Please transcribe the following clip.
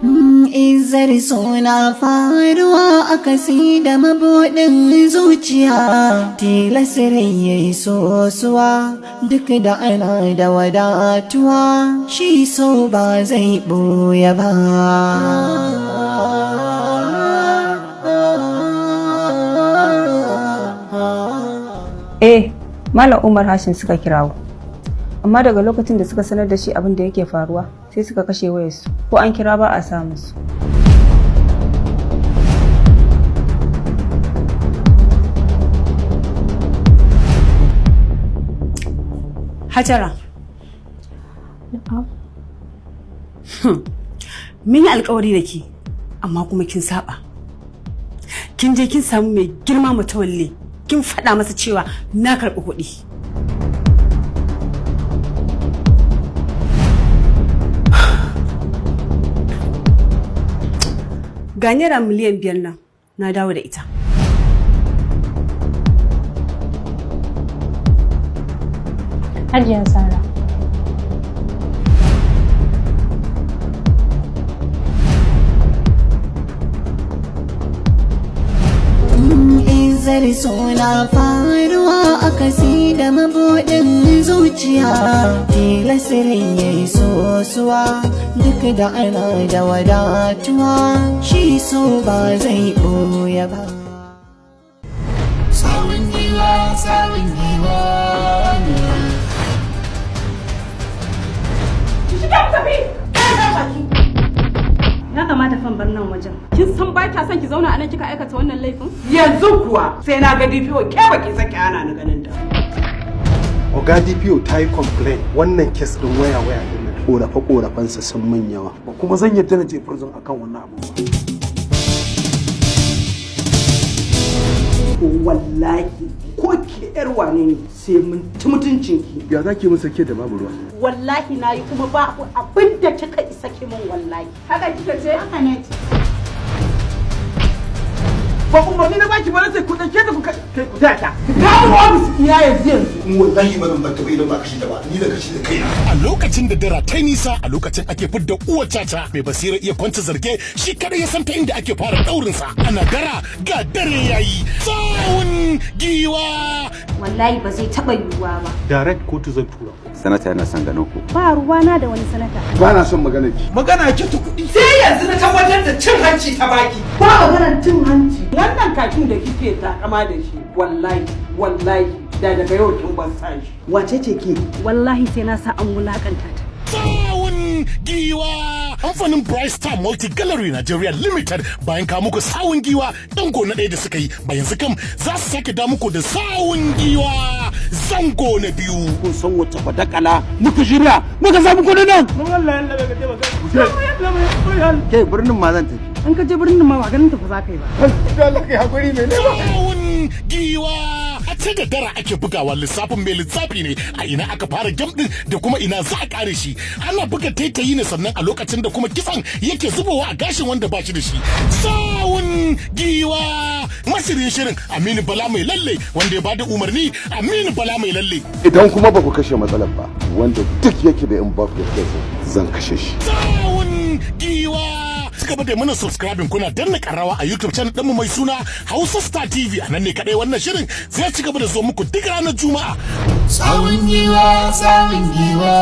Izzar suna faruwa a kasi da mabuɗin zuciya, tilasirin ya yi sosuwa duk da ana da wadatuwa, shi so ba zai ɓoye ba. Malam Umar Hashim suka kirawo, amma daga lokacin da suka sanar da shi abin da yake faruwa sai suka kashe wayarsu, ko an kira ba a samu su. Hajara. Mun yi alkawari da ke, amma kuma kin saba. Kin je kin samu mai girma mutawalle, kin faɗa masa cewa na karɓi kuɗi. Ga naira miliyan 5 nan, na dawo da ita. Hajiya Sara. Izzar suna faruwa a kasi da mabuɗin zuciya, tilasirin ya yi sosuwa duk da ana da wadatuwa, shi so ba zai ɓoye ba. Sawun giwa, sawun giwa. Ya kamata fan bar nan wajen. Kin san ba kya son ki zauna a nan kika aikata wannan laifin? Yanzu kuwa sai na ga DPO ke baki saki ana ni ganin ta. Oga DPO ta yi complain wannan kes din waya din nan. Korafe-korafensa sun min yawa. Kuma zan yadda na je prison akan wannan abu. Wallahi ko ke yar wane ne sai mun ci mutuncin ki. Ya zaki mun sake da babu ruwa? Wallahi nayi kuma ba abin da kika isa ki mun wallahi. Haka kika ce? Haka ne. Ba kuma ni na baki ba sai ku dauke ta ku kai ku ta. Dawo office iya yanzu. Wallahi ba zan barka ba idan ba kashi da ba. Ni da kashi da kaina. A lokacin da dara ta nisa, a lokacin ake fidda uwar caca mai basira iya kwanta zarge, shi kada ya san ta inda ake fara daurin sa. Ana dara ga dare yayi. Sawun giwa. Wallahi ba zai taba yiwuwa ba. Direct kotu zan tura. Sanata yana son ganin ku. Ba ruwana da wani sanata. Ba na son magana ki. Magana ki ta kuɗi. Sai yanzu na tabbatar da cin hanci ta baki. Ba maganar cin hanci. Wannan kakin da kike takama da shi wallahi da daga yau kin ban sa shi. Wace ce ki? Wallahi sai na sa an wulakanta ta. Sawun giwa. Kamfanin Bright Star Multi Gallery Nigeria Limited bayan ka muku sawun giwa dango na ɗaya da suka yi, ba yanzu kam za su sake da muku da sawun giwa zango na biyu. Kun san wata fadakala muka shirya muka samu kudin nan. Mun Allah ya labe ka Ke birnin ma zan tafi. An ka je birnin ma ba ganin ta fa za ka yi ba. Allah kai hakuri mai nema. Sawun giwa. A ce da dara ake bugawa, lissafin mai lissafi ne a ina aka fara gam din da kuma ina za a kare shi. Ana buga taitayi ne sannan a lokacin da kuma kisan yake zubowa a gashin wanda ba shi da shi. Sawun giwa. Masirin shirin Aminu Bala mai lalle, wanda ya bada umarni Aminu Bala mai lalle. Idan kuma ba ku kashe matsalar ba, wanda duk yake da involved da kes zan kashe shi. Sawun giwa. Gaba da mana subscribing kuna danna karawa a YouTube channel ɗinmu mai suna Hausa Star TV. A nan ne kadai wannan shirin zai ci gaba da zo muku duk ranar Juma'a. Sawun giwa, sawun giwa.